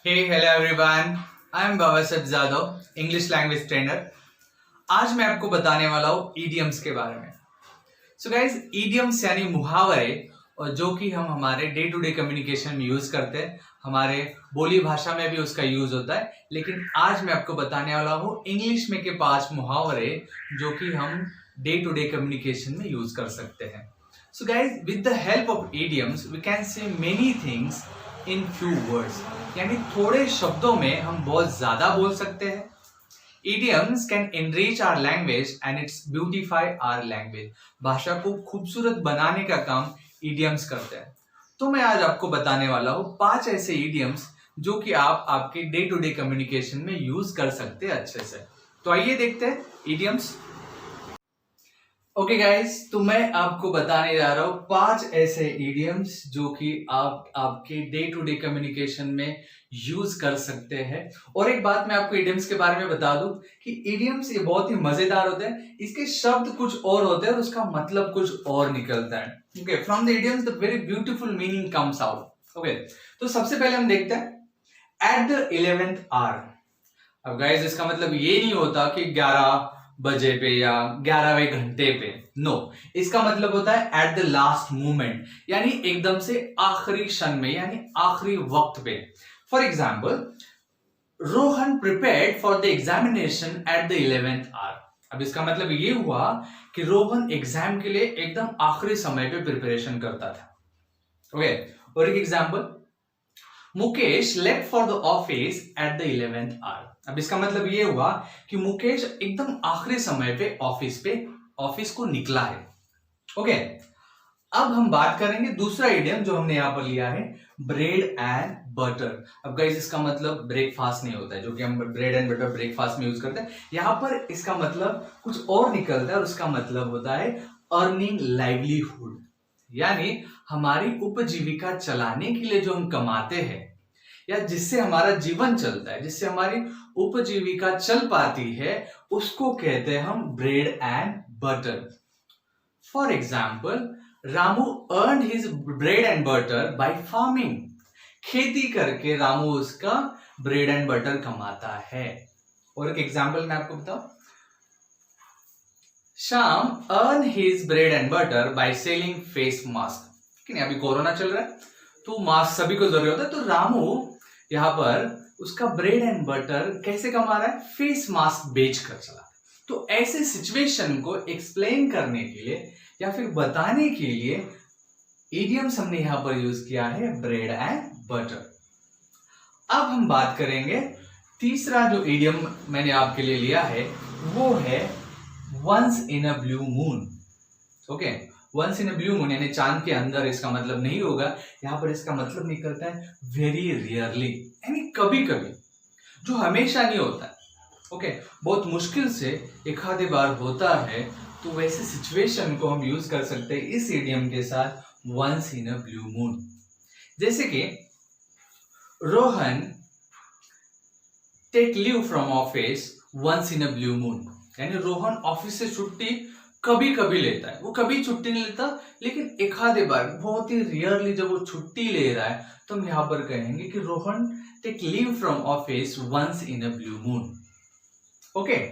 Hello everyone, I am बाबा साहब Jadav, English language trainer. आज मैं आपको बताने वाला हूँ ईडियम्स के बारे में। सो गाइज, ईडियम्स यानी मुहावरे, और जो कि हम हमारे डे टू डे कम्युनिकेशन में यूज करते हैं, हमारे बोली भाषा में भी उसका यूज होता है। लेकिन आज मैं आपको बताने वाला हूँ इंग्लिश में के 5 मुहावरे जो कि हम डे टू डे कम्युनिकेशन में यूज कर सकते हैं। So guys, with the help of idioms we can say many things in few words, यानी थोड़े शब्दों में हम बहुत ज्यादा बोल सकते हैं। Idioms can enrich our language and it's beautify our language. भाषा को खूबसूरत बनाने का काम idioms करते हैं। तो मैं आज आपको बताने वाला हूँ 5 ऐसे idioms जो कि आप आपके डे टू डे कम्युनिकेशन में यूज कर सकते हैं अच्छे से। तो आइए देखते हैं idioms। ओके गाइस, तो मैं आपको बताने जा रहा हूँ 5 ऐसे इडियम्स जो कि आप आपके डे टू डे कम्युनिकेशन में यूज कर सकते हैं। और एक बात मैं आपको इडियम्स के बारे में बता दूं कि इडियम्स ये बहुत ही मजेदार होते हैं। इसके शब्द कुछ और होते हैं और उसका मतलब कुछ और निकलता है। Okay, from the idioms the very beautiful meaning comes out. Okay, तो सबसे पहले हम देखते हैं एट द 11th आवर। अब गाइस, इसका मतलब ये नहीं होता कि 11 बजे पे या 11वें घंटे पे। नो, इसका मतलब होता है एट द लास्ट मोमेंट, यानी एकदम से आखिरी क्षण में, यानी आखिरी वक्त पे। For example, Rohan prepared for the examination at the 11th hour. अब इसका मतलब ये हुआ कि रोहन एग्जाम के लिए एकदम आखिरी समय पे प्रिपरेशन करता था। ओके, और एक example, Mukesh left for the office at the 11th hour. अब इसका मतलब ये हुआ कि मुकेश एकदम आखिरी समय पे ऑफिस को निकला है। ओके, अब हम बात करेंगे दूसरा इडियम जो हमने यहां पर लिया है, ब्रेड एंड बटर। अब गाइस, इसका मतलब ब्रेकफास्ट नहीं होता है जो कि हम ब्रेड एंड बटर ब्रेकफास्ट में यूज करते हैं। यहां पर इसका मतलब कुछ और निकलता है और उसका मतलब होता है अर्निंग लाइवलीहुड, यानी हमारी उपजीविका चलाने के लिए जो हम कमाते हैं या जिससे हमारा जीवन चलता है, जिससे हमारी उपजीविका चल पाती है, उसको कहते हैं हम bread and butter. For example, Ramu earn his bread and butter by farming. खेती करके रामू उसका ब्रेड एंड बटर कमाता है। और एक एग्जाम्पल मैं आपको बताऊं, Shyam earn his bread and butter by selling face mask. कि नहीं, अभी कोरोना चल रहा है तो मास्क सभी को जरूरी होता है, तो रामू यहां पर उसका ब्रेड एंड बटर कैसे कमा रहा है, फेस मास्क बेचकर चला। तो ऐसे सिचुएशन को एक्सप्लेन करने के लिए या फिर बताने के लिए इडियम्स हमने यहां पर यूज किया है ब्रेड एंड बटर। अब हम बात करेंगे तीसरा जो इडियम मैंने आपके लिए लिया है, वो है once in a blue moon. Okay, once in a blue moon यानी चांद के अंदर, इसका मतलब नहीं होगा। यहां पर इसका मतलब निकलता है वेरी रियरली, यानी कभी कभी, जो हमेशा नहीं होता है। ओके, बहुत मुश्किल से एक आधे बार होता है। तो वैसे सिचुएशन को हम यूज कर सकते हैं इस इडियम के साथ, once in a blue moon. जैसे कि Rohan take leave from office once in a blue moon, यानी रोहन ऑफिस से छुट्टी कभी कभी लेता है। वो कभी छुट्टी नहीं लेता, लेकिन एक आधे बार, बहुत ही रियरली जब वो छुट्टी ले रहा है, तो हम यहां पर कहेंगे कि Rohan take leave from office once in a blue moon. Okay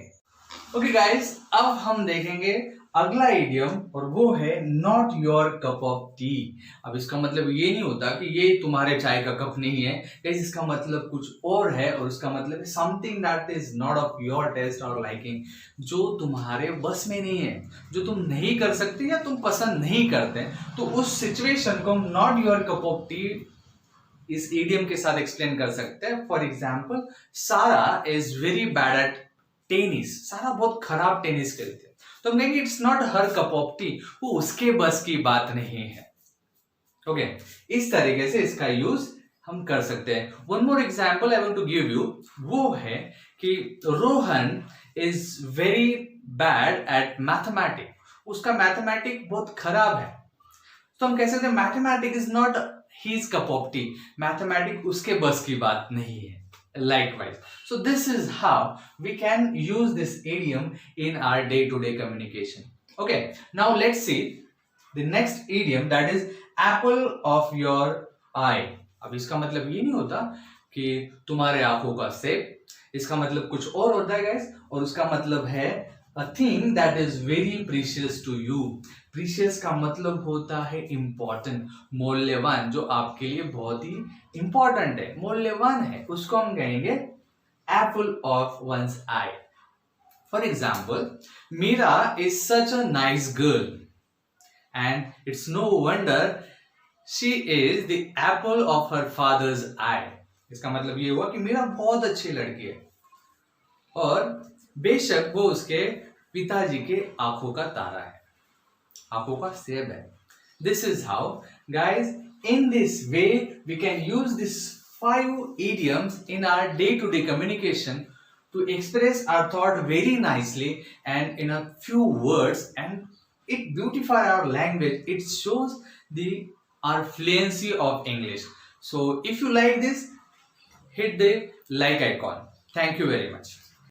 okay guys, अब हम देखेंगे अगला इडियम, और वो है not your cup of tea. अब इसका मतलब ये नहीं होता कि ये तुम्हारे चाय का कप नहीं है। गाइस, इसका मतलब कुछ और है, और उसका मतलब है something that is not of your taste और लाइकिंग, जो तुम्हारे बस में नहीं है, जो तुम नहीं कर सकते या तुम पसंद नहीं करते। तो उस सिचुएशन को हम not your cup of T इस इडियम के साथ एक्सप्लेन कर सकते हैं। फॉर एग्जाम्पल, सारा is very bad eight tennis. सारा बहुत खराब टेनिस खेलती है, तो हम कहेंगे it's not her cup of T, वो उसके बस की बात नहीं है। ओके, इस तरीके से इसका यूज हम कर सकते हैं। One more example I want to give you, वो है कि Rohan is very bad at mathematics. उसका मैथमेटिक्स बहुत खराब है, तो हम कह सकते हैं mathematics is not his cup of tea. Mathematics उसके बस की बात नहीं है। Likewise, so this is how we can use this idiom in our day-to-day communication. Okay, now let's see the next idiom, that is apple of your eye. अब इसका मतलब ये नहीं होता कि तुम्हारे आंखों का शेप, इसका मतलब कुछ और होता है गाइस, और उसका मतलब है a thing that is very precious to you. Precious का मतलब होता है इंपॉर्टेंट, मूल्यवान, जो आपके लिए बहुत ही इंपॉर्टेंट है, मूल्यवान है, उसको हम कहेंगे apple of one's eye. For example, Meera is such a nice girl and it's no wonder she is the apple of her father's eye। इसका मतलब ये हुआ कि मीरा बहुत अच्छी लड़की है और बेशक वो उसके पिताजी के आंखों का तारा है, आंखों का सेब है। This is how guys, in this way we can use this 5 idioms in our day-to-day communication to express our thought very nicely and in a few words, and it beautify our language. It shows our fluency of English. So if you like this, hit the like icon. Thank you very much.